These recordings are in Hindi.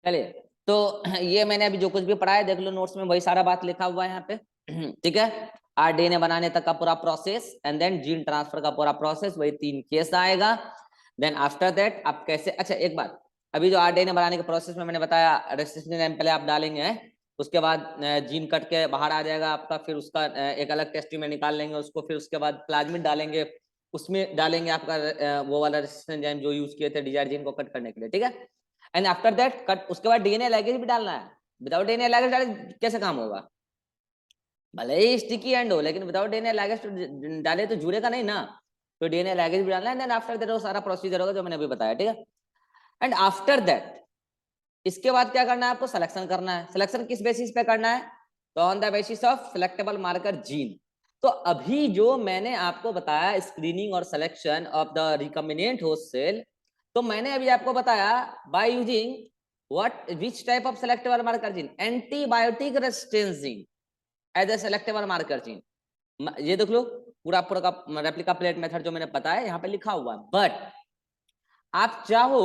चलिए, तो ये मैंने अभी जो कुछ भी पढ़ा है देख लो नोट्स में, वही सारा बात लिखा हुआ है यहाँ पे। ठीक है, आरडीएनए बनाने तक का पूरा process and then gene transfer का पूरा प्रोसेस, वही 3 केस आएगा। देन आफ्टर दैट आप कैसे, अच्छा एक बात, अभी जो आरडीएनए बनाने के प्रोसेस में मैंने बताया रेस्ट्रिक्शन एंजाइम पहले आप डालेंगे, उसके बाद जीन कट के बाहर आ जाएगा आपका, फिर उसका एक अलग टेस्ट ट्यूब में निकाल लेंगे उसको, फिर उसके बाद प्लाज्मिड डालेंगे, उसमें डालेंगे आपका वो वाला रेस्ट्रिक्शन एंजाइम जो यूज किए थे डिजायर जीन को कट करने के लिए। ठीक है, एंड आफ्टर दैट कट, उसके बाद डीएनए लिगेज भी डालना है। विदाउट डीएनए लिगेज डाले कैसे काम होगा? भले ही स्टिकी एंड हो, लेकिन विदाउट डीएनए लिगेज डाले तो जुड़ेगा नहीं ना, तो डीएनए लिगेज भी डालना है। देन आफ्टर दैट वो सारा प्रोसीजर होगा जो मैंने अभी बताया। ठीक है, एंड आफ्टर दैट इसके बाद क्या करना है आपको? सिलेक्शन करना है। सिलेक्शन किस बेसिस पे करना है? तो on the basis of selectable marker gene. तो अभी जो मैंने आपको बताया स्क्रीनिंग और selection of the recombinant host cell, तो मैंने अभी आपको बताया by using what, which type of selectable marker gene? Antibiotic resistance gene as a selectable marker gene. ये देख लो पूरा पूरा का रेप्लिका प्लेट मेथड जो मैंने बताया यहाँ पे लिखा हुआ है। बट आप चाहो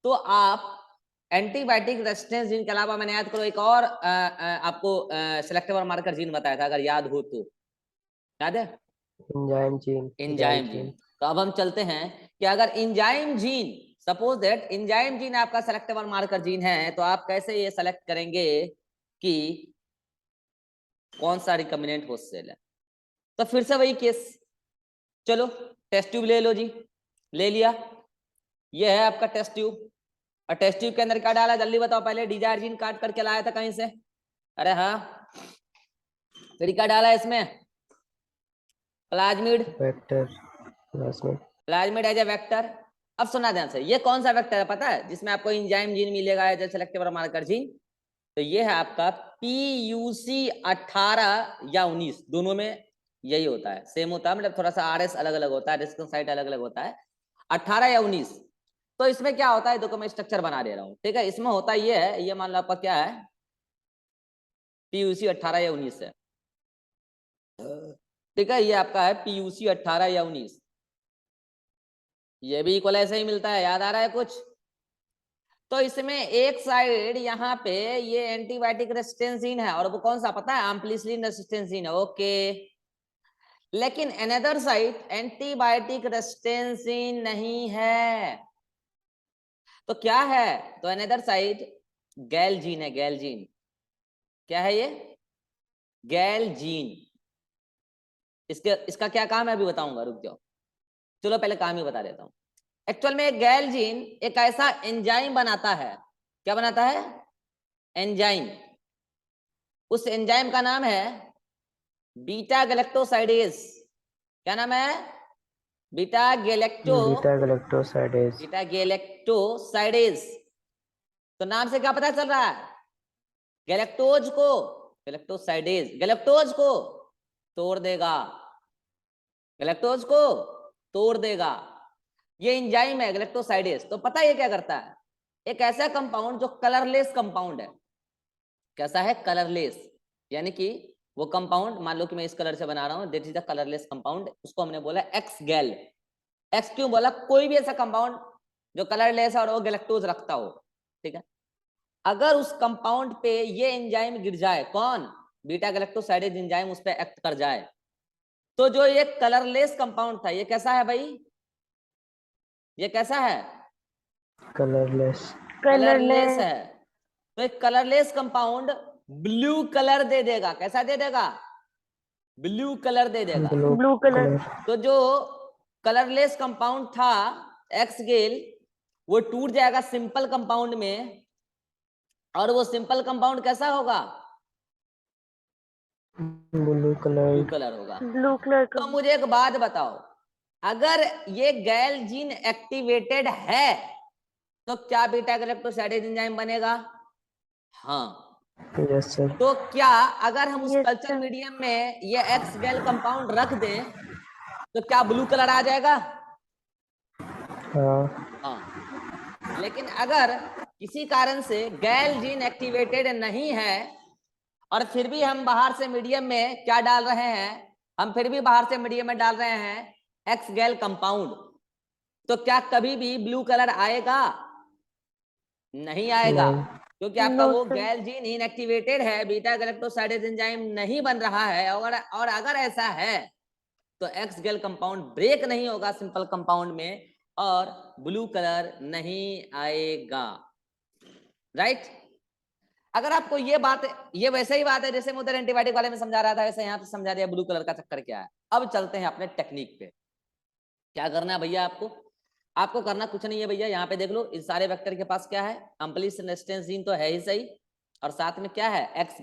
तो आप एंटीबायोटिक रेजिस्टेंस जीन के अलावा मैंने याद करो एक और आपको सिलेक्टेबल मार्कर जीन बताया था, अगर याद हो तो, याद है? Enzyme gene. Enzyme gene. तो अब हम चलते हैं कि अगर enzyme gene, suppose that enzyme gene आपका सेलेक्टेबल मार्कर जीन है, तो आप कैसे ये सेलेक्ट करेंगे कि कौन सा रिकॉम्बिनेंट होस्ट सेल है? तो फिर से वही केस, चलो टेस्ट ट्यूब ले लो जी, ले लिया, ये है आपका टेस्ट ट्यूब, और टेस्ट ट्यूब के अंदर क्या डाला जल्दी बताओ? पहले डिजायर जीन काट करके लाया था कहीं से, अरे हाँ, फिर क्या डाला इसमें? Plasmid, vector plasmid. Plasmid as a vector. अब सुना ध्यान से, ये कौन सा वेक्टर है पता है जिसमें आपको एंजाइम जीन मिलेगा as a selectable marker gene? तो ये है आपका PUC 18 या 19, दोनों में यही होता है, सेम होता है, मतलब थोड़ा सा RS अलग अलग होता है, रेस्पॉन्स साइट अलग अलग होता है, 18 या 19। तो इसमें क्या होता है, देखो मैं स्ट्रक्चर बना दे रहा हूँ। ठीक है, इसमें होता ये है, ये मान लो आपका क्या है, PUC 18 या 19 है। ठीक है, ये आपका है PUC 18 या 19, ये भी इक्वल ऐसे ही मिलता है, याद आ रहा है कुछ? तो इसमें एक साइड यहाँ पे ये एंटीबायोटिक रेसिस्टेंसिन है, और वो कौन सा पता है? एम्पलीसिलिन रेसिस्टेंसिन है। ओके, लेकिन अनदर साइड एंटीबायोटिक रेसिस्टेंसिन नहीं है, तो क्या है? तो अनदर साइड गैलजीन है, गैलजीन। क्या है ये? गैलजीन। इसका क्या काम है अभी बताऊंगा, रुक जाओ, चलो पहले काम ही बता देता हूं। एक्चुअल में गैलजीन एक ऐसा एंजाइम बनाता है, क्या बनाता है? एंजाइम। उस एंजाइम का नाम है बीटा गैलेक्टोसाइडेज। क्या नाम है? Beta beta-galactosidase. Beta galactosidase. तो नाम से क्या पता चल रहा है? गैलेक्टोज को, गैलेक्टोसाइडेज गैलेक्टोज को तोड़ देगा, गैलेक्टोज को तोड़ देगा। ये एंजाइम है गैलेक्टोसाइडेज। तो पता है ये क्या करता है? एक ऐसा कंपाउंड जो कलरलेस कंपाउंड है। कैसा है? कलरलेस, यानी कि वो कंपाउंड, मान लो कि मैं इस कलर से बना रहा हूं, that is the colourless compound, उसको हमने बोला एक्स गैल। एक्स क्यों बोला? कोई भी ऐसा कंपाउंड जो कलरलेस है और वो गैलेक्टोज रखता हो, ठीक है, अगर उस कंपाउंड पे ये एंजाइम गिर जाए, कौन? बीटा गैलेक्टोसाइडेज एंजाइम उस पर एक्ट कर जाए, तो जो ये कलरलेस कंपाउंड था, ये कैसा है भाई? ये कैसा है? कलरलेस। कलरलेस है। तो एक कलरलेस कंपाउंड ब्लू कलर दे देगा। कैसा दे देगा? ब्लू कलर दे देगा। Blue colour. तो जो कलरलेस कंपाउंड था एक्स गेल, वो टूट जाएगा सिंपल कंपाउंड में, और वो सिंपल कंपाउंड कैसा होगा? Blue colour. ब्लू कलर होगा। Blue colour. तो मुझे एक बात बताओ, अगर ये गैल जीन एक्टिवेटेड है तो क्या बीटा गैलेक्टोसाइडेज एंजाइम बनेगा? हाँ। Yes sir. तो क्या अगर हम उस कल्चर मीडियम में ये एक्स गैल कंपाउंड रख दें तो क्या ब्लू कलर आ जाएगा? हाँ। लेकिन अगर किसी कारण से गैल जीन एक्टिवेटेड नहीं है और फिर भी हम बाहर से मीडियम में क्या डाल रहे हैं? हम फिर भी बाहर से मीडियम में डाल रहे हैं एक्स गैल कंपाउंड, तो क्या कभी भी ब्लू कलर आएगा? नहीं आएगा। क्योंकि आपका No, वो sir. गैल जीन इनएक्टिवेटेड है, बीटा गैलेक्टोसाइडेज एंजाइम नहीं बन रहा है, और अगर ऐसा है तो एक्स गैल कंपाउंड ब्रेक नहीं होगा सिंपल कंपाउंड में और ब्लू कलर नहीं आएगा, राइट। अगर आपको ये बात, ये वैसे ही बात है जैसे मैं उधर एंटीबायोटिक वाले में समझा रहा था, वैसे यहाँ पे समझा दिया ब्लू कलर का चक्कर क्या है। अब चलते हैं अपने टेक्निक पे। क्या करना है भैया आपको, आपको करना कुछ नहीं है भैया, यहाँ पे देख लो इस सारे वेक्टर के पास क्या है, अम्प्लिसिन रेजिस्टेंस जीन तो है ही सही, और साथ में क्या है, एक्स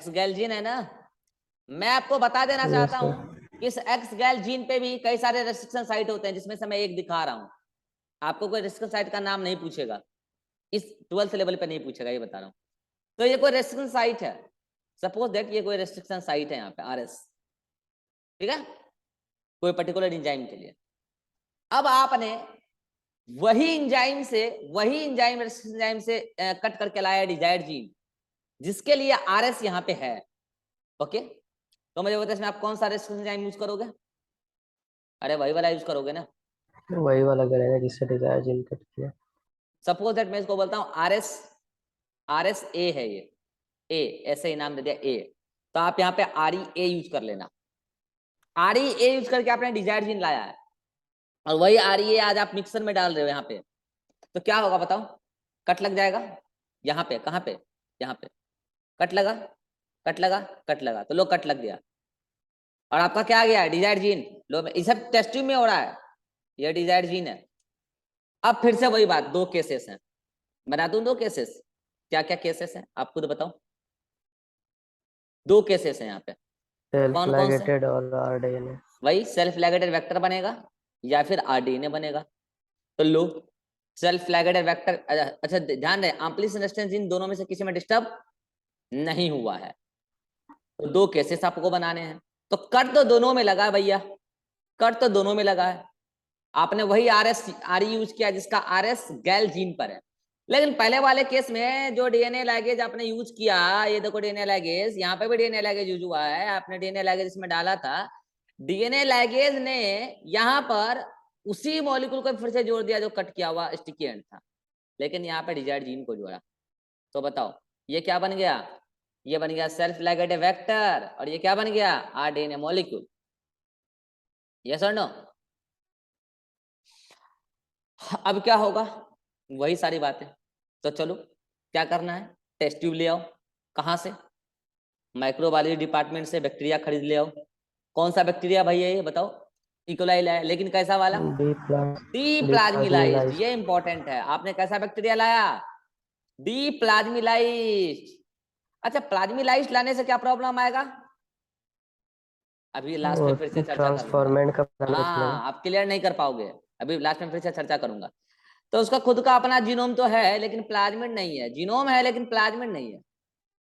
गैल जीन है ना। मैं आपको बता देना Yes, चाहता sir. हूं कि इस एक्स गैल जीन पे भी कई सारे रेस्ट्रिक्शन साइट होते हैं, जिसमें से मैं एक दिखा रहा हूं। आपको कोई रेस्ट्रिक्शन साइट का नाम नहीं पूछेगा, इस 12th लेवल पे नहीं पूछेगा, ये बता रहा हूं। तो ये कोई रेस्ट्रिक्शन साइट है, सपोज दैट ये कोई रेस्ट्रिक्शन साइट है यहाँ पे आरएस, ठीक है, कोई पर्टिकुलर एंजाइम के लिए। अब आपने वही एंजाइम से कट करके लाया डिजायर्ड जीन, जिसके लिए आरएस यहाँ पे है, ओके। तो मुझे बताइए इसमें आप कौन सा रेस्ट्रिक्शन एंजाइम यूज करोगे, अरे वही वाला यूज करोगे ना। वही वाला करेगा जिससे डिजायर जीन कट किया। सपोज दैट मैं इसको बोलता हूँ आरएस ए है, ये ए ऐसे ही नाम दे दिया ए, तो आप यहाँ पे REA यूज कर लेना। REA यूज करके आपने डिजायर्ड जीन लाया है, और वही REA आज आप मिक्सर में डाल रहे हो यहाँ पे, तो क्या होगा बताओ, कट लग जाएगा यहाँ पे, कहाँ पे, यहाँ पे कट लगा, कट लगा, तो लो कट लग गया, और आपका क्या आ गया, डिजायर्ड जीन। लो ये सब टेस्ट ट्यूब में हो रहा है, ये डिजायर्ड जीन है। अब फिर से वही बात, दो केसेस हैं, बना दूं दो केसेस, क्या क्या केसेस हैं आप खुद बताओ, दो केसेस हैं यहाँ पे, सेल्फ कौन कौन से, लाइगेटेड और आरडीएनए। वही सेल्फ लैगेटेड वेक्टर बनेगा या फिर RDNA बनेगा। तो लो सेल्फ लैगेटेड वेक्टर, अच्छा ध्यान रहे अम्प्लिसिन रेजिस्टेंस जीन दोनों में से किसी में डिस्टर्ब नहीं हुआ है, तो दो केसेस आपको बनाने हैं। तो कट तो दोनों में लगा है भैया, कट तो दोनों में लगा है, आपने वही RE यूज किया जिसका RS गैल जीन पर है। लेकिन पहले वाले केस में जो DNA लैगेज आपने यूज किया, ये देखो DNA लैगेज, यहाँ पे भी DNA लैगेज यूज हुआ है, आपने DNA लैगेज इसमें डाला था, DNA लैगेज ने यहाँ पर उसी मॉलिक्यूल को फिर से जोड़ दिया जो कट किया हुआ स्टिकी एंड था, लेकिन यहाँ पे डिजायर्ड जीन को जोड़ा। तो बताओ ये क्या बन गया, ये बन गया सेल्फ लैगेटेड वेक्टर, और ये क्या बन गया, RDNA मॉलिक्यूल। यस और नो। अब क्या होगा, वही सारी बातें। तो चलो क्या करना है, टेस्ट ट्यूब ले आओ, कहाँ से, माइक्रोबायोलॉजी डिपार्टमेंट से बैक्टीरिया खरीद ले आओ। कौन सा बैक्टीरिया भैया ये बताओ, इकोलाई लाया, लेकिन कैसा वाला, डी प्लाज्मिलाइज्ड, ये इंपॉर्टेंट है। आपने कैसा बैक्टीरिया लाया, डी प्लाज्मिलाइज्ड। अच्छा प्लाज्मिलाइज्ड लाने से क्या प्रॉब्लम आएगा, अभी लास्ट में फिर से चर्चा करूंगा, ट्रांसफॉर्मेंट का हाँ आप क्लियर नहीं कर पाओगे, अभी लास्ट में फिर से चर्चा करूंगा। तो उसका खुद का अपना जीनोम तो है लेकिन प्लाज्मिड नहीं है, जीनोम है लेकिन प्लाज्मिड नहीं है,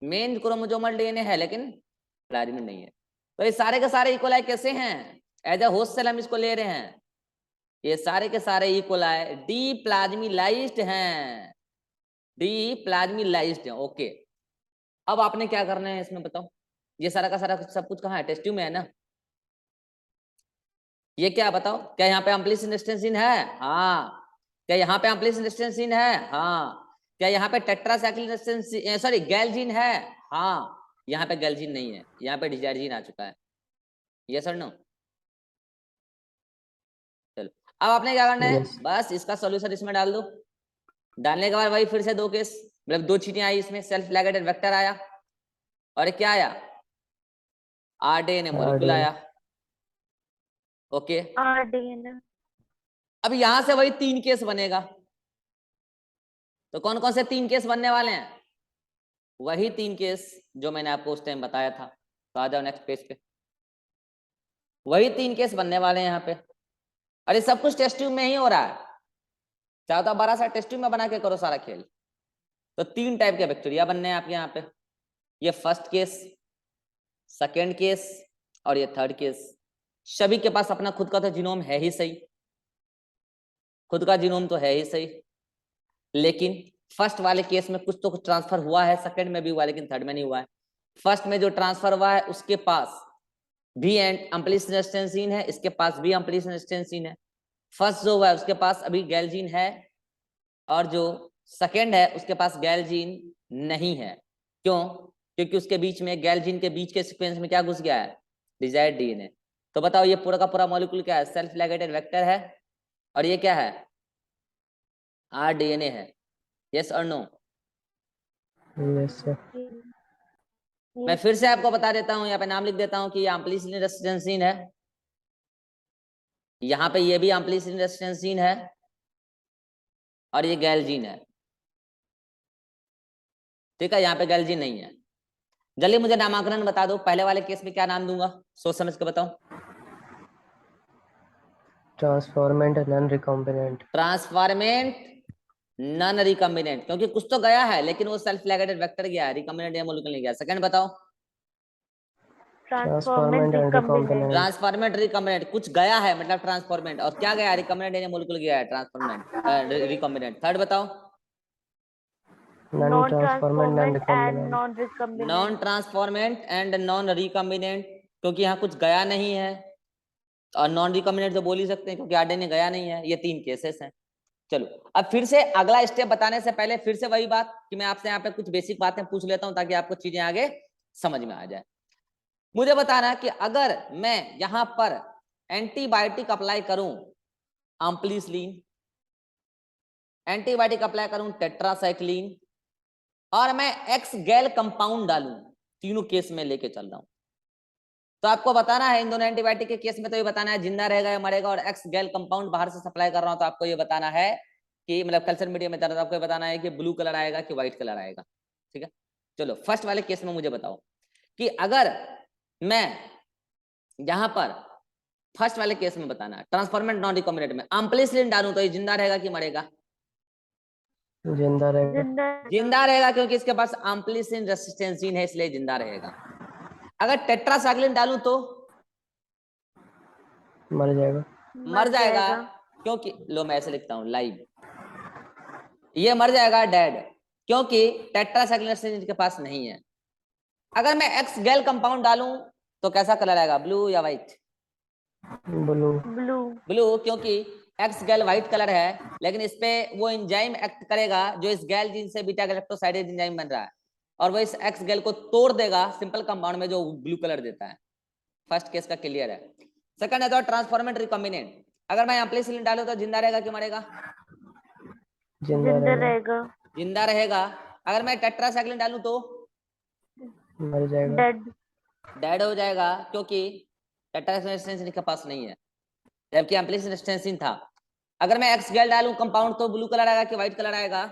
मेन क्रोमोसोमल DNA है लेकिन प्लाज्मिड नहीं है। तो ये सारे के सारे इकोलाई कैसे हैं, एज अ होस्ट सेल हम इसको ले रहे हैं, ये सारे के सारे इकोलाई डी प्लाज्मिलाइज्ड हैं, डी प्लाज्मिलाइज्ड हैं, ओके। अब आपने क्या करना है इसमें बताओ, ये सारा का सारा सब कुछ कहाँ है, टेस्ट ट्यूब में है ना। ये क्या बताओ, क्या यहाँ पे अम्प्लिसिन रेजिस्टेंस जीन है, हाँ। क्या यहाँ पे अम्प्लिसिन रेजिस्टेंस जीन है, हाँ। क्या यहाँ पे टेट्रासाइक्लिन रेजिस्टेंस सॉरी गैल जीन है, हाँ। यहाँ पे गैल जीन नहीं है, यहाँ पे डिजायर्ड जीन आ चुका है, यस और नो। चलो अब आपने क्या करना है, Yes. बस इसका सॉल्यूशन इसमें डाल दो, डालने के बाद वही फिर से दो केस, मतलब दो चीटियां आई इसमें, सेल्फ लैगेटेड वेक्टर आया और क्या आया, RDNA मॉलिक्यूल आया, ओके। RDNA. अब यहां से वही तीन केस बनेगा, तो कौन कौन से तीन केस बनने वाले हैं, वही तीन केस जो मैंने आपको उस टाइम बताया था। तो आ जाओ नेक्स्ट पेज पे, वही तीन केस बनने वाले हैं यहाँ पे। अरे सब कुछ टेस्ट ट्यूब में ही हो रहा है, चाहे तो बड़ा सा टेस्ट ट्यूब में बना के करो सारा खेल। तो तीन टाइप के बैक्टीरिया बनने हैं आपके यहाँ पे, ये फर्स्ट केस, सेकेंड केस और ये थर्ड केस। सभी के पास अपना खुद का तो जीनोम है ही सही, खुद का जीनोम तो है ही सही, लेकिन फर्स्ट वाले केस में कुछ तो कुछ ट्रांसफर हुआ है, सेकंड में भी हुआ है लेकिन थर्ड में नहीं हुआ है। फर्स्ट में जो ट्रांसफर हुआ है उसके पास भी अम्प्लिसिन रेजिस्टेंस जीन है, इसके पास भी अम्प्लिसिन रेजिस्टेंस जीन है। फर्स्ट जो हुआ है उसके पास अभी गैल जीन है, और जो सेकेंड है उसके पास गैल्जीन नहीं है। क्यों? क्योंकि उसके बीच में गैल्जीन के बीच के सीक्वेंस में क्या घुस गया है? Desired DNA. तो बताओ ये पूरा का पूरा मॉलिक्यूल क्या है? सेल्फ लिगेटेड वेक्टर है और ये क्या है? आरडीएनए है। यस और नो? Yes sir. मैं फिर से आपको बता देता हूं, यहाँ पे नाम लिख देता हूं कि ये एम्प्लिसिलिन रेसिस्टेंसिन है, यहाँ पे ये भी एम्प्लिसिलिन रेसिस्टेंसिन है और ये गैल्जीन है। ठीक है, यहाँ पे गैल्जीन नहीं है। जल्दी मुझे नामांकन बता दो, पहले वाले केस में क्या नाम दूंगा? सोच समझ के बताओ। Transformant non recombinant. Transformant non recombinant, क्योंकि कुछ तो गया है लेकिन वो सेल्फ लिगेटेड वेक्टर गया है, रिकॉम्बिनेंट या मॉलिक्यूल नहीं गया। सेकंड बताओ। Transformant and recombinant. Transformant recombinant, कुछ गया है मतलब ट्रांसफॉर्मेंट, और क्या गया? रिकॉम्बिनेंट या मॉलिक्यूल गया है, ट्रांसफॉर्मेंट रिकॉम्बिनेंट। थर्ड बताओ। Non transformant non recombinant. Non transformant and non recombinant, क्योंकि यहाँ कुछ गया नहीं है, और नॉन रिकॉम्बिनेंट तो बोल ही सकते हैं क्योंकि आरडीएनए गया नहीं है। ये 3 केसेस हैं। चलो अब फिर से अगला स्टेप बताने से पहले फिर से वही बात कि मैं आपसे यहाँ पे कुछ बेसिक बातें पूछ लेता हूं ताकि आपको चीजें आगे समझ में आ जाए। मुझे बताना कि अगर मैं यहां पर एंटीबायोटिक अप्लाई करूं एम्प्लिसिलिन, एंटीबायोटिक अप्लाई करूं टेट्रासाइक्लिन, और मैं एक्स गैल कंपाउंड डालूं, तीनों केस में लेके चल रहा हूं, तो आपको बताना है इन दोनों एंटीबायोटिक के केस में तो ये बताना है जिंदा रहेगा या मरेगा, और एक्स गैल कंपाउंड बाहर से सप्लाई कर रहा हूं तो आपको ये बताना है कि मतलब कल्चर मीडियम में तो आपको ये बताना है कि ब्लू कलर आएगा कि व्हाइट कलर आएगा। ठीक है, चलो फर्स्ट वाले केस में मुझे बताओ कि अगर मैं यहां पर फर्स्ट वाले केस में बताना है ट्रांसफॉर्मेंट नॉन रिकॉम्बिनेंट में एम्प्लिसिलिन डालूं तो ये जिंदा रहेगा कि मरेगा? जिंदा रहेगा। जिंदा रहेगा, क्योंकि इसके पास एम्प्लिसिलिन रेसिस्टेंसिन है इसलिए जिंदा रहेगा। अगर टेट्रासाइक्लिन डालूं तो मर जाएगा। मर जाएगा, क्योंकि लो मैं ऐसे लिखता हूं लाइव, ये मर जाएगा डेड, क्योंकि टेट्रासाइक्लिन रेसिस्टेंस के पास नहीं है। अगर मैं एक्स गैल कंपाउंड डालूं तो कैसा कलर आएगा? ब्लू या व्हाइट? ब्लू। ब्लू, क्योंकि एक्स गैल व्हाइट कलर है, लेकिन इस पे वो एंजाइम एक्ट करेगा जो इस गैल जीन से बीटा गैलेक्टोसाइडेज एंजाइम बन रहा है, और वो इस एक्स गैल को तोड़ देगा सिंपल कंपाउंड में जो ब्लू कलर देता है। फर्स्ट केस का क्लियर है। सेकंड है तो ट्रांसफॉर्मेंट रिकॉम्बिनेंट, अगर मैं एम्प्लिसिलिन डालूं तो जिंदा रहेगा कि मरेगा? जिंदा रहेगा। जिंदा रहेगा। अगर मैं टेट्रासाइक्लिन डालूं तो मर जाएगा। डेड हो जाएगा, क्योंकि टेट्रासाइक्लिन के पास नहीं है, जबकि एम्प्लिसिलिन रेसिस्टेंसिन था। अगर मैं एक्स गैल डालूं कंपाउंड तो ब्लू कलर आएगा कि व्हाइट कलर आएगा?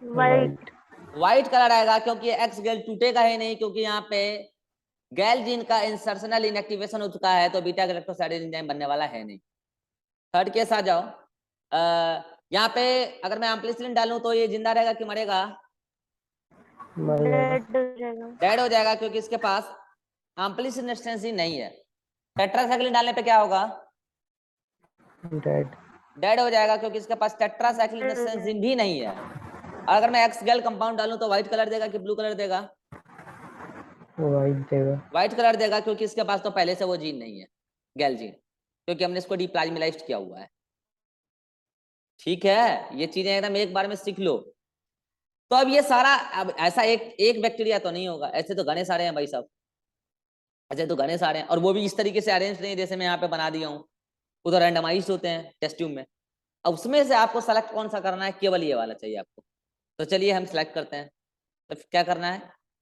वाइट। व्हाइट कलर आएगा, क्योंकि एक्स गैल टूटेगा ही नहीं, क्योंकि यहाँ पे गैल जीन का इंसर्शनल इनएक्टिवेशन हो चुका है, तो बीटा गैलेक्टोसाइडेज एंजाइम बनने वाला है नहीं। थर्ड केस आ जाओ। यहाँ पे अगर मैं एम्प्लिसिलिन डालूं तो ये जिंदा रहेगा कि मरेगा? मर जाएगा। डेड हो जाएगा, क्योंकि इसके पास एम्प्लिसिलिन रेसिस्टेंसिन नहीं है। टेट्रासाइक्लिन डालने पे क्या होगा? डेड। डेड हो जाएगा, क्योंकि इसके पास टेट्रासाइक्लिन रेसिस्टेंसिन भी नहीं है। अगर मैं एक्स गैल कंपाउंड डालूं तो व्हाइट कलर देगा कि ब्लू कलर देगा? वाइट देगा। व्हाइट कलर देगा, क्योंकि इसके पास तो पहले से वो जीन नहीं है, गैल जीन, क्योंकि हमने इसको डिप्लाज्मिलाइज्ड किया हुआ है। ठीक है, ये चीजें एकदम एक बार में सीख लो। तो अब ये सारा, अब ऐसा एक एक बैक्टीरिया तो नहीं होगा, ऐसे तो घने सारे हैं भाई साहब, ऐसे तो घने सारे हैं, और वो भी इस तरीके से अरेंज नहीं जैसे मैं यहाँ पे बना दिया हूँ। उधर रैंडमाइज होते हैं टेस्ट ट्यूब में। अब उसमें से आपको सेलेक्ट कौन सा करना है? केवल ये वाला चाहिए आपको। तो चलिए हम सेलेक्ट करते हैं। तो क्या करना है?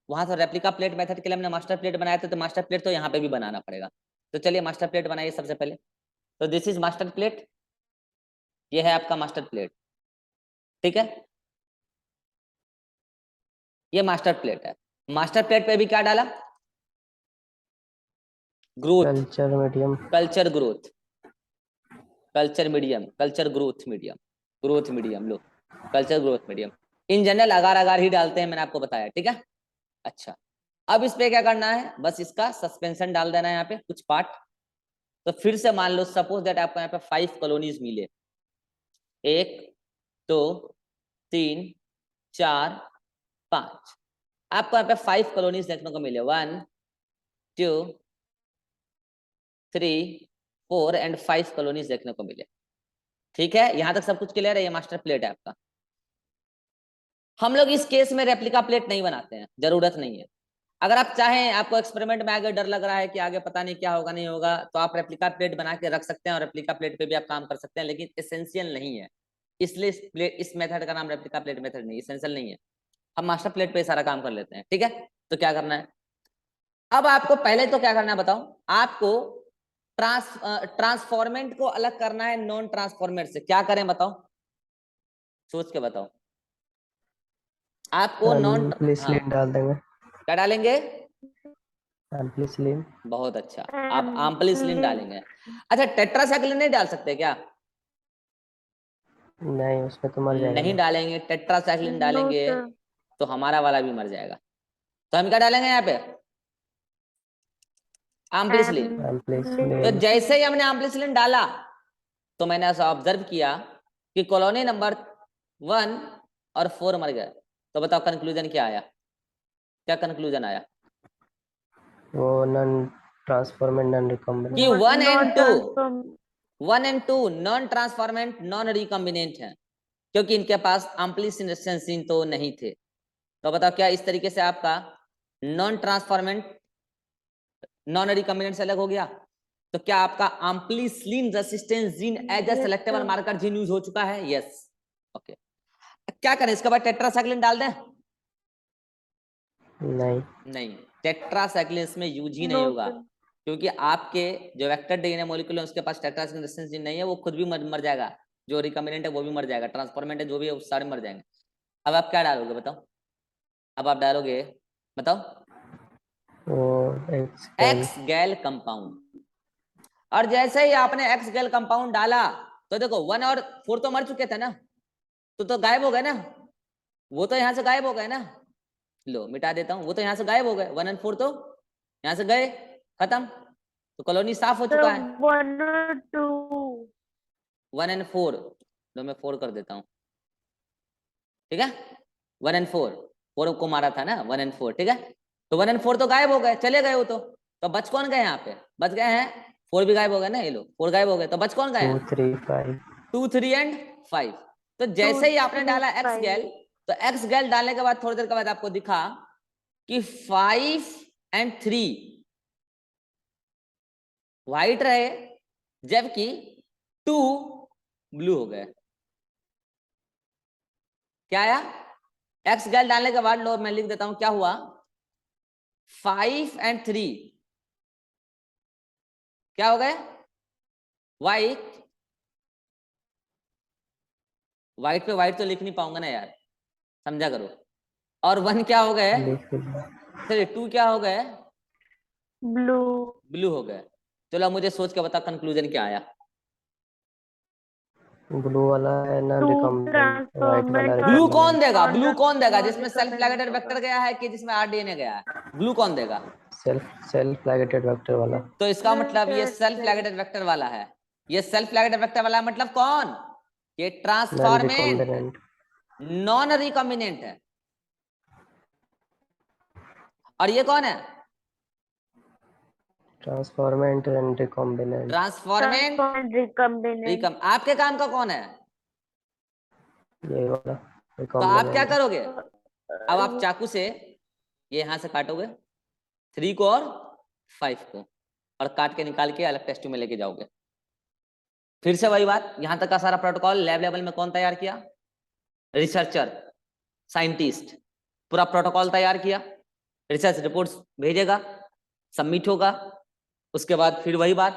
वहां से रेप्लिका प्लेट मेथड के लिए हमने मास्टर प्लेट बनाया था, तो मास्टर प्लेट तो यहाँ पे भी बनाना पड़ेगा। तो चलिए मास्टर प्लेट बनाइए सबसे पहले। तो दिस इज मास्टर प्लेट, ये है आपका मास्टर प्लेट। ठीक है, ये मास्टर प्लेट है। मास्टर प्लेट पे भी क्या डाला? Growth, culture medium. Culture growth, culture medium, culture growth medium, growth medium लो, culture growth medium. In general agar agar ही डालते हैं, मैंने आपको बताया। ठीक है, अच्छा अब इस पे क्या करना है? बस इसका सस्पेंशन डाल देना है यहाँ पे कुछ पार्ट। तो फिर से मान लो सपोज दैट आपको यहाँ पे 5 कॉलोनीज मिले, 1 2 3 4 5, आपको यहाँ पे 5 कॉलोनीज देखने को मिले, 1 2 3 4 एंड 5 कॉलोनीज देखने को मिले। ठीक है, यहां तक सब कुछ क्लियर है? ये मास्टर प्लेट है आपका। हम लोग इस केस में रेप्लिका प्लेट नहीं बनाते हैं, जरूरत नहीं है। अगर आप चाहें, आपको एक्सपेरिमेंट में आगे डर लग रहा है कि आगे पता नहीं क्या होगा नहीं होगा, तो आप रेप्लिका प्लेट बना के रख सकते हैं और रेप्लिका प्लेट पे भी आप काम कर सकते हैं, लेकिन एसेंशियल नहीं है। इसलिए इस मेथड का नाम रेप्लिका प्लेट मेथड नहीं, एसेंशियल नहीं है। हम मास्टर प्लेट पे सारा काम कर लेते हैं, ठीक है। तो क्या करना है अब आपको, पहले तो क्या करना है बताओ। आपको ट्रांसफॉर्मेंट को अलग करना है नॉन ट्रांसफॉर्मेंट से। क्या करें बताओ, सोच के बताओ। आपको नॉन, हाँ एम्प्लीसिलिन डाल देंगे। क्या डालेंगे? एम्प्लीसिलिन। बहुत अच्छा, आप आम्पलीसिलिन डालेंगे। अच्छा, टेट्रासाइक्लिन नहीं डाल सकते क्या? नहीं, उसमें तो मर जाएगा नहीं ना। डालेंगे, टेट्रासाइक्लिन नो डालेंगे सर। तो हमारा वाला भी मर जाएगा। तो हम क्या डालेंगे यहाँ पे? आम्पलीसिलिन। तो एम्प्लीसिलिन। जैसे ही हमने आम्पलीसिलिन डाला, तो मैंने ऐसा ऑब्जर्व किया कि कॉलोनी नंबर 1 और 4 मर गए। तो बताओ कंक्लूजन क्या आया? क्या कंक्लूजन आया? वो नॉन ट्रांसफॉर्मेंट नॉन कि recombinant. 1 and 2 non transformant non recombinant है, क्योंकि इनके पास आम्पलीसिलिन तो नहीं थे। तो बताओ क्या इस तरीके से आपका नॉन ट्रांसफॉर्मेंट नॉन रिकॉम्बिनेंट से अलग हो गया? तो क्या आपका ampicillin resistance gene as a selectable marker gene use हो चुका है? यस। ओके, क्या करें इसके बाद? टेट्रासाइक्लिन डाल दें? नहीं। नहीं, टेट्रासाइक्लिन में यूज ही नहीं नो होगा, सर। क्योंकि आपके जो वेक्टर डीएनए मॉलिक्यूल है उसके पास टेट्रासाइक्लिन रेसिस्टेंस जीन नहीं है, वो खुद भी मर जाएगा। जो रिकॉम्बिनेंट है वो भी मर जाएगा, ट्रांसफॉर्मेंट है जो भी है वो सारे मर जाएंगे। अब आप क्या डालोगे बताओ? अब आप डालोगे, बताओ, वो एक्स गैल कंपाउंड। और जैसे ही आपने एक्स गैल कंपाउंड डाला, तो देखो 1 और 4 तो मर चुके थे ना, तो गायब हो गए ना। वो तो यहाँ से गायब हो गए ना। लो मिटा देता हूँ, वो तो यहाँ से गायब हो गए। 1 और 4 तो यहाँ से गए, खत्म। तो कॉलोनी साफ हो चुका है। 1 और 2। 1 और 4, लो मैं 4 कर देता हूँ, ठीक है। 1 और 4 को मारा था ना, 1 और 4, ठीक है। तो 1 और 4 तो गायब हो गए, चले गए वो तो बच कौन गए यहाँ पे? बच गए हैं 4 भी गायब हो गए ना, ये लो 4 गायब हो गए, तो बच कौन गए 2 हैं? 3 5। 2 3 एंड 5। तो जैसे ही आपने डाला एक्स गैल, तो एक्स गैल डालने के बाद थोड़ी देर के बाद आपको दिखा कि 5 एंड 3 व्हाइट रहे, जबकि 2 ब्लू हो गए। क्या आया? एक्स गैल डालने के बाद, लो मैं लिख देता हूं क्या हुआ। 5 एंड 3 क्या हो गए? व्हाइट। व्हाइट पे व्हाइट तो लिख नहीं पाऊंगा ना यार, समझा करो। और 1 क्या हो गए? चलिए 2 क्या हो गए? ब्लू। ब्लू हो गए। चलो मुझे सोच के बता कंक्लूजन क्या आया। ब्लू वाला है नॉन रिकॉम्बिनेंट, व्हाइट वाला ब्लू कौन रिकॉम्बिनेंट। देगा? ब्लू कौन देगा? जिसमें सेल्फ लाइगेटेड वेक्टर गया है कि जिसमें आरडीएनए गया है? ब्लू कौन देगा? सेल्फ लाइगेटेड वेक्टर वाला। तो इसका मतलब ये सेल्फ लाइगेटेड वेक्टर वाला है। ये सेल्फ लाइगेटेड वेक्टर वाला है, मतलब कौन? ये non transformant recombinant. Non recombinant है। और ये कौन है? Transformant and recombinant. Transformant recombinant. रिकम। आपके काम का कौन है? ये वाला तो आप क्या रिकॉम्बिनेंट। करोगे? अब आप चाकू से ये यहां से काटोगे 3 को और 5 को, और काट के निकाल के अलग टेस्ट में लेके जाओगे। फिर से वही बात, यहां तक का सारा प्रोटोकॉल लैब लेवल में कौन तैयार किया? Researcher, scientist. पूरा प्रोटोकॉल तैयार किया, रिसर्च रिपोर्ट्स भेजेगा, सबमिट होगा, उसके बाद फिर वही बात,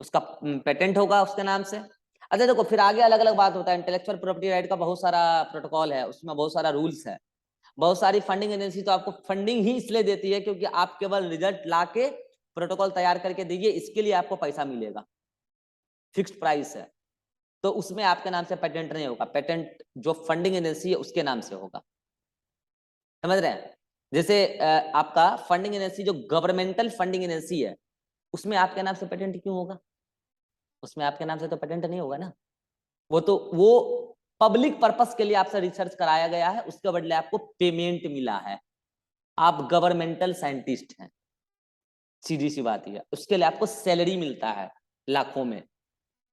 उसका पेटेंट होगा उसके नाम से। अच्छा देखो, फिर आगे अलग अलग बात होता है। इंटेलेक्चुअल प्रॉपर्टी राइट का बहुत सारा प्रोटोकॉल है, उसमें बहुत सारा रूल्स है। बहुत सारी फंडिंग एजेंसी तो आपको फंडिंग ही इसलिए देती है क्योंकि आप केवल रिजल्ट ला के प्रोटोकॉल तैयार करके दीजिए, इसके लिए आपको पैसा मिलेगा, फिक्स्ड प्राइस है। तो उसमें आपके नाम से पेटेंट नहीं होगा, पेटेंट जो फंडिंग एजेंसी है उसके नाम से होगा। समझ रहे हैं? जैसे आपका फंडिंग एजेंसी जो गवर्नमेंटल फंडिंग एजेंसी है, उसमें आपके नाम से पेटेंट क्यों होगा? उसमें आपके नाम से तो पेटेंट नहीं होगा ना। वो पब्लिक पर्पस के लिए आपसे रिसर्च कराया गया है, उसके बदले आपको पेमेंट मिला है। आप गवर्नमेंटल साइंटिस्ट हैं, सीधी सी बात है। उसके लिए आपको सैलरी मिलता है लाखों में।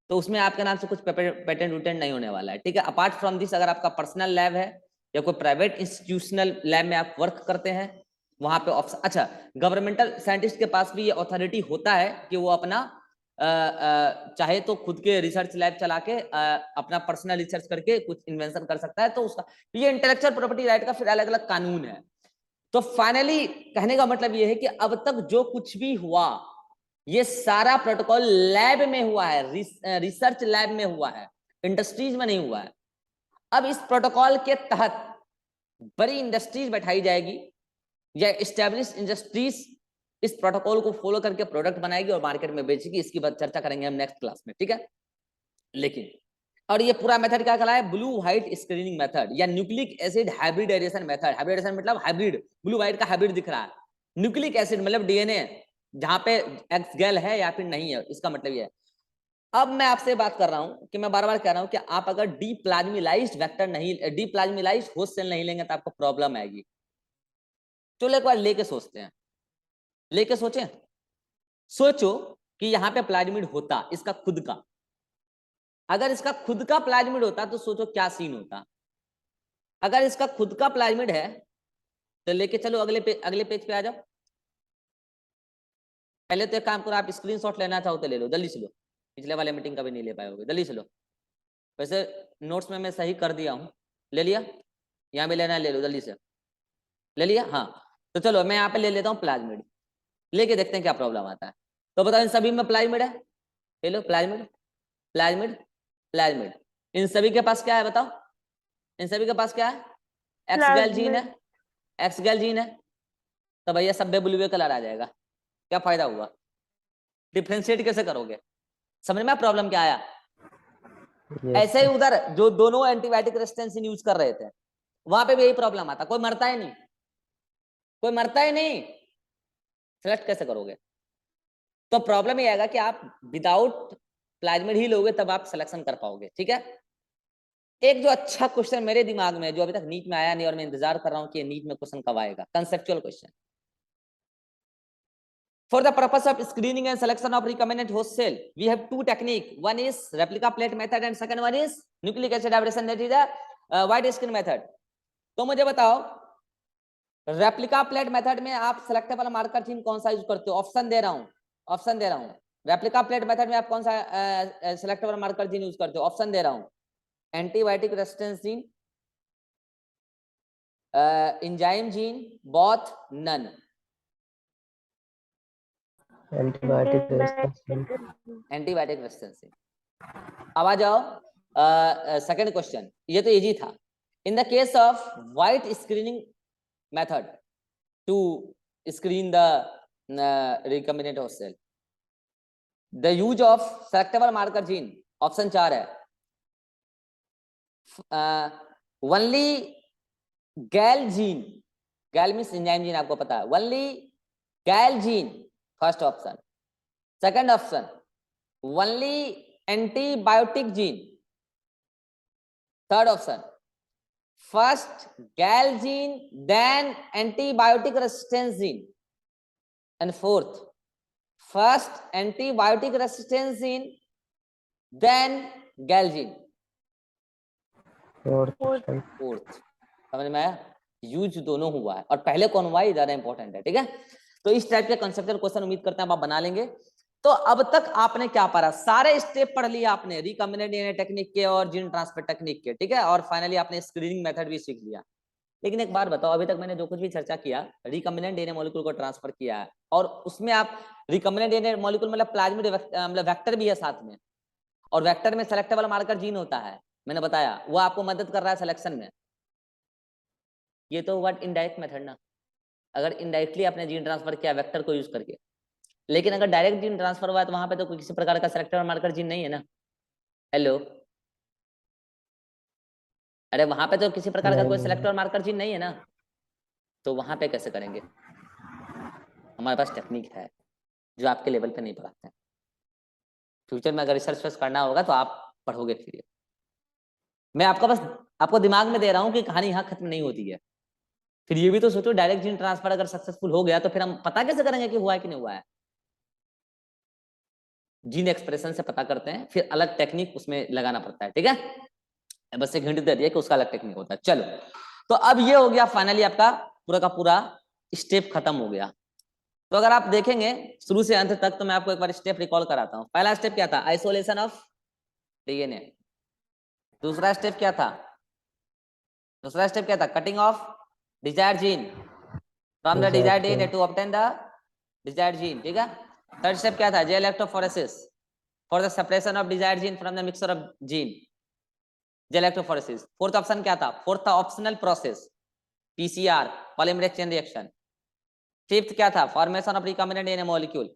तो उसमें आपके नाम से कुछ पेटेंट उटेंट नहीं होने वाला है, ठीक है। अपार्ट फ्रॉम दिस, अगर आपका पर्सनल लैब है या कोई प्राइवेट इंस्टीट्यूशनल लैब में आप वर्क करते हैं, वहां पे ऑप्शन, अच्छा गवर्नमेंटल साइंटिस्ट के पास भी ये अथॉरिटी होता है कि वो अपना चाहे तो खुद के रिसर्च लैब चला के अपना पर्सनल रिसर्च करके कुछ इन्वेंशन कर सकता है, तो उसका ये इंटेलेक्चुअल प्रॉपर्टी राइट का फिर अलग अलग कानून है। तो फाइनली कहने का मतलब ये है कि अब तक जो कुछ भी हुआ ये सारा प्रोटोकॉल लैब में हुआ है, रिसर्च लैब में हुआ है, इंडस्ट्रीज में नहीं हुआ है। अब इस प्रोटोकॉल के तहत बड़ी इंडस्ट्रीज बैठाई जाएगी या एस्टेब्लिश इंडस्ट्रीज इस प्रोटोकॉल को फॉलो करके प्रोडक्ट बनाएगी और मार्केट में बेचेगी। इसकी बात चर्चा करेंगे हम नेक्स्ट क्लास में, ठीक है। लेकिन और ये पूरा मेथड क्या कहलाया, ब्लू व्हाइट स्क्रीनिंग मेथड या nucleic acid hybridization method. Hybridization मतलब हाइब्रिड, ब्लू व्हाइट का हाइब्रिड दिख रहा है, न्यूक्लिक एसिड मतलब डीएनए जहां पे एक्स गैल है या फिर नहीं है, इसका मतलब ये है। अब मैं आपसे बात कर रहा हूं कि मैं बार बार कह रहा हूं कि आप अगर डीप्लाज्मिलाइज्ड वेक्टर नहीं, डीप्लाज्मिलाइज्ड होस्ट सेल नहीं लेंगे तो आपको प्रॉब्लम आएगी। चलो एक बार लेके सोचते हैं, लेके सोचें, सोचो कि यहाँ पे प्लाज्मिड होता इसका खुद का, अगर इसका खुद का प्लाज्मिड होता तो सोचो क्या सीन होता। अगर इसका खुद का प्लाज्मिड है तो लेके चलो अगले पेज पे आ जाओ। पहले तो एक काम करो, आप स्क्रीनशॉट लेना चाहो तो ले लो, जल्दी से लो, पिछले वाले मीटिंग का भी नहीं ले पाए होगे, जल्दी से लो। वैसे नोट्स में मैं सही कर दिया हूँ, ले लिया, यहाँ भी लेना है ले लो, जल्दी से ले लिया। हाँ तो चलो मैं यहाँ पे ले लेता हूँ प्लाज्मिड, लेके देखते हैं क्या प्रॉब्लम आता है। तो बताओ इन सभी में प्लाज्मिड है, ले लो प्लाज्मिड प्लाज्मिड प्लाज्मिड, इन सभी के पास क्या है बताओ, इन सभी के पास क्या है, एक्स गैल जीन है, एक्स गैल जीन है, तो भैया सब ब्लू कलर आ जाएगा, क्या फायदा हुआ, डिफ्रेंशिएट कैसे करोगे, समझ में प्रॉब्लम क्या आया। ऐसे ही उधर जो दोनों एंटीबायोटिक रेजिस्टेंस यूज कर रहे थे वहां पे भी यही प्रॉब्लम आता, कोई मरता ही नहीं, कोई मरता ही नहीं, सेलेक्ट कैसे करोगे। तो प्रॉब्लम ये आएगा कि आप विदाउट प्लाज्मिड ही लोगे तब आप सिलेक्शन कर पाओगे, ठीक है। एक जो अच्छा क्वेश्चन मेरे दिमाग में जो अभी तक नीट में आया नहीं और मैं इंतजार कर रहा हूं कि नीट में क्वेश्चन कब आएगा, conceptual question. For the purpose of screening and selection of recombinant host cell, we have two technique. One is replica plate method and second one is nucleic acid hybridization, that is a white screen method. तो मुझे बताओ रेप्लिका प्लेट मेथड में आप सेलेक्टेबल मार्कर जीन कौन सा यूज करते हो, ऑप्शन दे रहा हूं, ऑप्शन दे रहा हूं। रेप्लिका प्लेट मेथड में आप कौन सा सेलेक्टेबल मार्कर जीन यूज करते हो, ऑप्शन दे रहा हूं, antibiotic resistance gene, enzyme gene, both, none. Antibiotic resistance, antibiotic resistance. अब आ जाओ सेकंड क्वेश्चन, ये तो इजी था। In the case of white screening method to screen the recombinant host cell, the use of selectable marker gene, option 4 है, only गैल जीन, गैल मीन्स एंजाइम जीन आपको पता है, only gal gene first option, second option only antibiotic gene, third option first gal gene then antibiotic resistance gene, and fourth first antibiotic resistance gene then gal gene, fourth. समझ में आया, यूज दोनों हुआ है और पहले कौन हुआ है ज्यादा इंपॉर्टेंट है, ठीक है। तो इस टाइप के कंसेप्चुअल क्वेश्चन उम्मीद करते हैं आप बना लेंगे। तो अब तक आपने क्या पढ़ा, सारे स्टेप पढ़ लिया आपने, रिकॉम्बिनेंट डीएनए टेक्निक के और जीन ट्रांसफर टेक्निक के, ठीक है, और फाइनली आपने स्क्रीनिंग मेथड भी सीख लिया। लेकिन एक बात बताओ, अभी तक मैंने जो कुछ भी चर्चा किया, रिकॉम्बिनेंट डीएनए मॉलिक्यूल को ट्रांसफर किया है और उसमें आप रिकॉम्बिनेंट डीएनए मॉलिक्यूल मतलब प्लाज्मिड मतलब वेक्टर भी है साथ में, और वेक्टर में सेलेक्टेबल मार्कर जीन होता है, मैंने बताया वो आपको मदद कर रहा है सिलेक्शन में। ये तो व्हाट इनडायरेक्ट मेथड ना, अगर इनडायरेक्टली आपने जीन ट्रांसफर किया वेक्टर को यूज करके, लेकिन अगर डायरेक्ट जीन ट्रांसफर हुआ है तो वहां पे तो कोई किसी प्रकार का सेलेक्टेबल मार्कर जीन नहीं है ना। हेलो, अरे वहां पे तो किसी प्रकार का कोई सेलेक्टेबल मार्कर जीन नहीं है ना, तो वहां पे कैसे करेंगे। हमारे पास टेक्निक है जो आपके लेवल पे नहीं पढ़ाते हैं, फ्यूचर में अगर रिसर्च करना होगा तो आप पढ़ोगे फिर। मैं आपका बस आपको दिमाग में दे रहा हूँ कि कहानी यहाँ खत्म नहीं होती है। फिर ये भी तो सोचो डायरेक्ट जीन ट्रांसफर अगर सक्सेसफुल हो गया तो फिर हम पता कैसे करेंगे कि हुआ है कि नहीं हुआ है। जीन एक्सप्रेशन से पता करते हैं, फिर अलग टेक्निक उसमें लगाना पड़ता है, ठीक है। बस एक हिंट दे दिया कि उसका अलग टेक्निक होता है। चलो, तो अब ये हो गया फाइनली आपका पूरा का पूरा स्टेप खत्म हो गया। तो अगर आप देखेंगे शुरू से अंत तक, तो मैं आपको एक बार स्टेप रिकॉल कराता हूं। पहला स्टेप क्या था? Isolation of DNA. दूसरा स्टेप क्या था? Cutting of desired gene from the desired DNA to obtain the desired gene, ठीक है। थर्ड स्टेप क्या था? Gel electrophoresis for the separation of desired gene from the mixture of gene, gel electrophoresis. Fourth option क्या था? फोर्थ था optional process, PCR, polymerase chain reaction. Fifth क्या था? Formation of recombinant DNA molecule.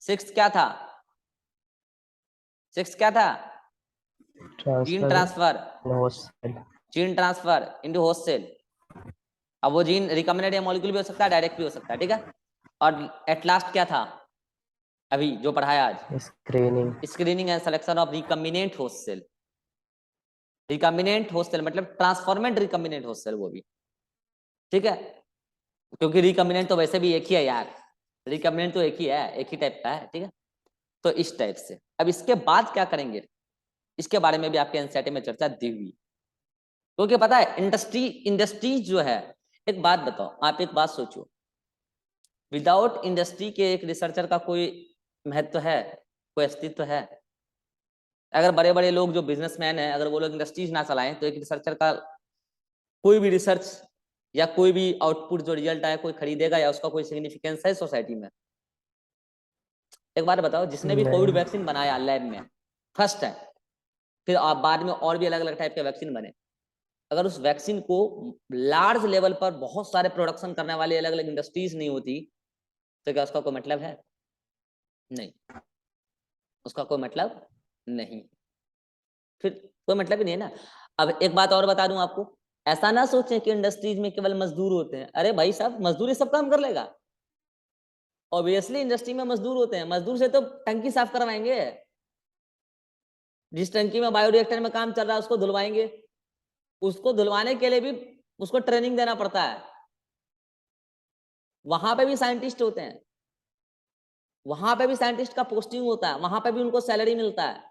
Sixth क्या था? Gene transfer, gene transfer into host cell. अब वो जीन रिकॉम्बिनेंट मॉलिक्यूल भी हो सकता है, डायरेक्ट भी हो सकता है, ठीक है। और एट लास्ट क्या था अभी जो पढ़ाया आज? Screening and selection of recombinant host cell. Recombinant host cell मतलब ट्रांसफॉर्मेंट रिकॉम्बिनेंट होस्ट सेल, वो भी ठीक है, क्योंकि रिकॉम्बिनेंट तो वैसे भी एक ही है यार, रिकॉम्बिनेंट तो एक ही है, एक ही टाइप का है, ठीक है। तो इस टाइप से अब इसके बाद क्या करेंगे, इसके बारे में भी आपके एनसीईआरटी में चर्चा दी हुई। क्योंकि पता है इंडस्ट्रीज जो है, एक बात बताओ, आप एक बात सोचो, विदाउट इंडस्ट्री के एक रिसर्चर का कोई महत्व है, कोई अस्तित्व है? अगर बड़े बड़े लोग जो बिजनेसमैन हैं, अगर वो लोग इंडस्ट्रीज ना चलाएं, तो एक रिसर्चर का कोई भी रिसर्च या कोई भी आउटपुट जो रिजल्ट आए, कोई खरीदेगा या उसका कोई सिग्निफिकेंस है सोसाइटी में? एक बात बताओ, जिसने भी कोविड वैक्सीन बनाया लैब में फर्स्ट है, फिर आप बाद में और भी अलग अलग टाइप के वैक्सीन बने, अगर उस वैक्सीन को लार्ज लेवल पर बहुत सारे प्रोडक्शन करने वाली अलग अलग इंडस्ट्रीज नहीं होती, तो क्या उसका कोई मतलब है? नहीं, उसका कोई मतलब नहीं, फिर कोई मतलब ही नहीं है ना। अब एक बात और बता दूं आपको, ऐसा ना सोचें कि इंडस्ट्रीज में केवल मजदूर होते हैं। अरे भाई साहब, मजदूर सब काम कर लेगा? ऑब्वियसली इंडस्ट्री में मजदूर होते हैं, मजदूर से तो टंकी साफ करवाएंगे, जिस टंकी में बायोरिएक्टर में काम चल रहा है उसको धुलवाएंगे, उसको धुलवाने के लिए भी उसको ट्रेनिंग देना पड़ता है, वहां पे भी साइंटिस्ट होते हैं, वहां पे भी साइंटिस्ट का पोस्टिंग होता है, वहां पे भी उनको सैलरी मिलता है।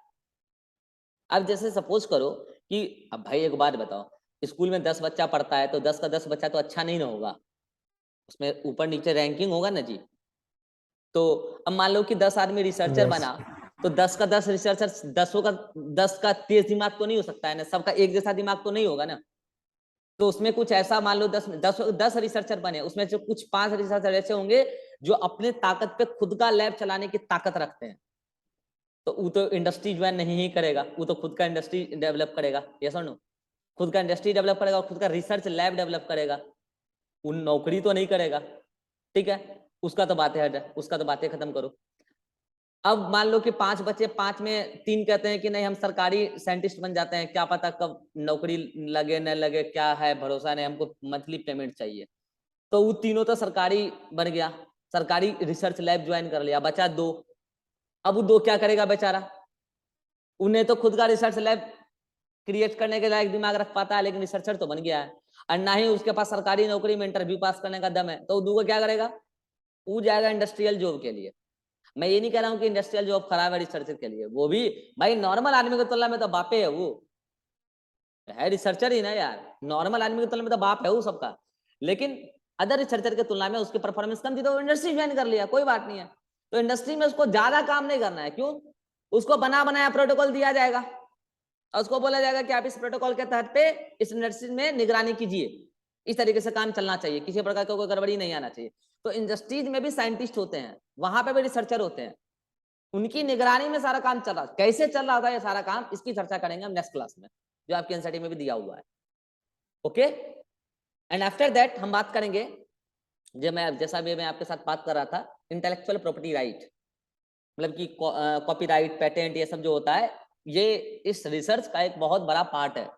अब जैसे सपोज करो कि, अब भाई एक बात बताओ, स्कूल में 10 बच्चा पढ़ता है, तो 10 का 10 बच्चा तो अच्छा नहीं ना होगा, उसमें ऊपर नीचे रैंकिंग होगा ना जी। तो अब मान लो कि 10 आदमी रिसर्चर बना, तो 10 का 10 रिसर्चर, 10 का तेज दिमाग तो नहीं हो सकता है ना, सबका एक जैसा दिमाग तो नहीं होगा ना। तो उसमें कुछ ऐसा, मान लो 10 रिसर्चर बने, उसमें से कुछ 5 रिसर्चर ऐसे होंगे जो अपने ताकत पे खुद का लैब चलाने की ताकत रखते हैं, तो वो तो इंडस्ट्री ज्वाइन नहीं ही करेगा, वो तो खुद का इंडस्ट्री डेवलप करेगा, यस और नो? खुद का इंडस्ट्री डेवलप करेगा और खुद का रिसर्च लैब डेवलप करेगा, वो नौकरी तो नहीं करेगा, ठीक है। उसका तो बातें है, उसका तो बातें खत्म करो। अब मान लो कि 5 बच्चे, 5 में 3 कहते हैं कि नहीं हम सरकारी साइंटिस्ट बन जाते हैं, क्या पता कब नौकरी लगे न लगे, क्या है भरोसा नहीं, हमको मंथली पेमेंट चाहिए। तो वो तीनों तो सरकारी बन गया, सरकारी रिसर्च लैब ज्वाइन कर लिया, बचा 2। अब वो 2 क्या करेगा बेचारा? उन्हें तो खुद का रिसर्च लैब क्रिएट करने के लायक दिमाग रख पाता है, लेकिन रिसर्चर तो बन गया है, और ना ही उसके पास सरकारी नौकरी में इंटरव्यू पास करने का दम है, तो वो 2 क्या करेगा? वो जाएगा इंडस्ट्रियल जॉब के लिए। मैं ये नहीं कह रहा हूँ कि इंडस्ट्रियल जॉब खराब है रिसर्चर के लिए, वो भी भाई नॉर्मल आदमी की तुलना में तो बापे है, वो है रिसर्चर ही ना यार, नॉर्मल आदमी की तुलना में तो बाप है वो सबका। लेकिन अदर रिसर्चर की तुलना में उसकी परफॉर्मेंस कम थी, तो इंडस्ट्री ज्वाइन कर लिया, कोई बात नहीं है। तो इंडस्ट्री में उसको ज्यादा काम नहीं करना है, क्यों? उसको बना बनाया प्रोटोकॉल दिया जाएगा और उसको बोला जाएगा कि आप इस प्रोटोकॉल के तहत पे इस इंडस्ट्री में निगरानी कीजिए, इस तरीके से काम चलना चाहिए, किसी प्रकार का कोई गड़बड़ी नहीं आना चाहिए। तो इंडस्ट्रीज में भी साइंटिस्ट होते हैं, वहां पे भी रिसर्चर होते हैं, उनकी निगरानी में सारा काम चल रहा है। कैसे चल रहा होगा ये सारा काम, इसकी चर्चा करेंगे हम नेक्स्ट क्लास में, जो आपकी एनसीईआरटी में भी दिया हुआ है। ओके, एंड आफ्टर दैट हम बात करेंगे, जो मैं जैसा भी मैं आपके साथ बात कर रहा था, इंटेलेक्चुअल प्रॉपर्टी राइट, मतलब कि कॉपीराइट, पेटेंट, ये सब जो होता है, ये इस रिसर्च का एक बहुत बड़ा पार्ट है।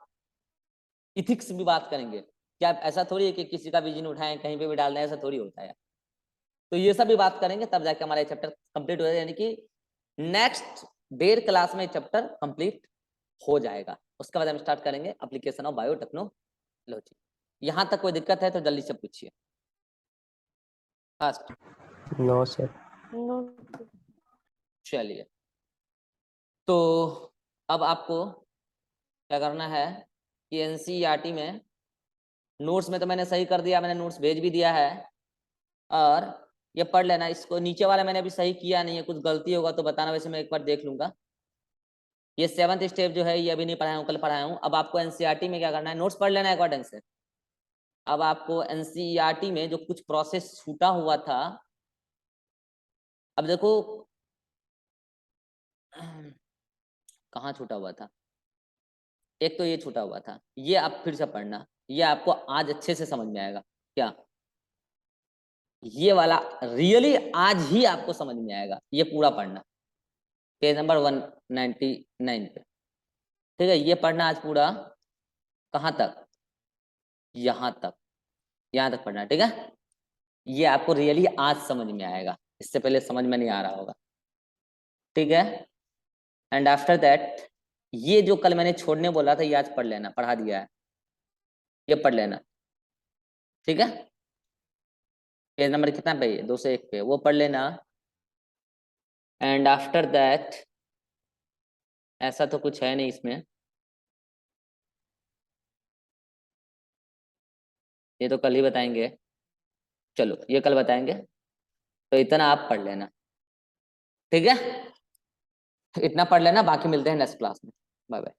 इथिक्स भी बात करेंगे, क्या ऐसा थोड़ी है कि किसी का भी जीन उठाएं कहीं पे भी डाल दें, ऐसा थोड़ी होता है। तो ये सब भी बात करेंगे, तब जाके हमारा चैप्टर कंप्लीट हो जाएगा, यानी कि नेक्स्ट 1.5 क्लास में चैप्टर कंप्लीट हो जाएगा। उसके बाद हम स्टार्ट करेंगे एप्लीकेशन ऑफ बायोटेक्नोलॉजी। यहाँ तक कोई दिक्कत है तो जल्दी से पूछिए फास्ट। No sir. चलिए, तो अब आपको क्या करना है कि एनसीईआरटी में नोट्स में तो मैंने सही कर दिया, मैंने नोट्स भेज भी दिया है। और ये पढ़ लेना, इसको नीचे वाला मैंने अभी सही किया नहीं है, कुछ गलती होगा तो बताना, वैसे मैं एक बार देख लूंगा। ये 7th स्टेप जो है ये अभी नहीं पढ़ाया हूँ, कल पढ़ाया हूँ। अब आपको एनसीईआरटी में क्या करना है, नोट्स पढ़ लेना है अकॉर्डिंग से। अब आपको एनसीईआरटी में जो कुछ प्रोसेस छूटा हुआ था, अब देखो कहाँ छूटा हुआ था, एक तो ये छूटा हुआ था, ये आप फिर से पढ़ना, ये आपको आज अच्छे से समझ में आएगा। क्या ये वाला रियली आज ही आपको समझ में आएगा, ये पूरा पढ़ना, पेज नंबर 199 पे। ठीक है, ये पढ़ना आज पूरा, कहाँ तक, यहाँ तक, यहाँ तक पढ़ना। ठीक है, ये आपको रियली आज समझ में आएगा, इससे पहले समझ में नहीं आ रहा होगा। ठीक है, एंड आफ्टर दैट ये जो कल मैंने छोड़ने बोला था ये आज पढ़ लेना, पढ़ा दिया है, ये पढ़ लेना। ठीक है, पेज नंबर कितना पे, 201 पे, वो पढ़ लेना। एंड आफ्टर दैट ऐसा तो कुछ है नहीं इसमें, ये तो कल ही बताएंगे, चलो ये कल बताएंगे, तो इतना आप पढ़ लेना। ठीक है, इतना पढ़ लेना, बाकी मिलते हैं नेक्स्ट क्लास में। Bye bye.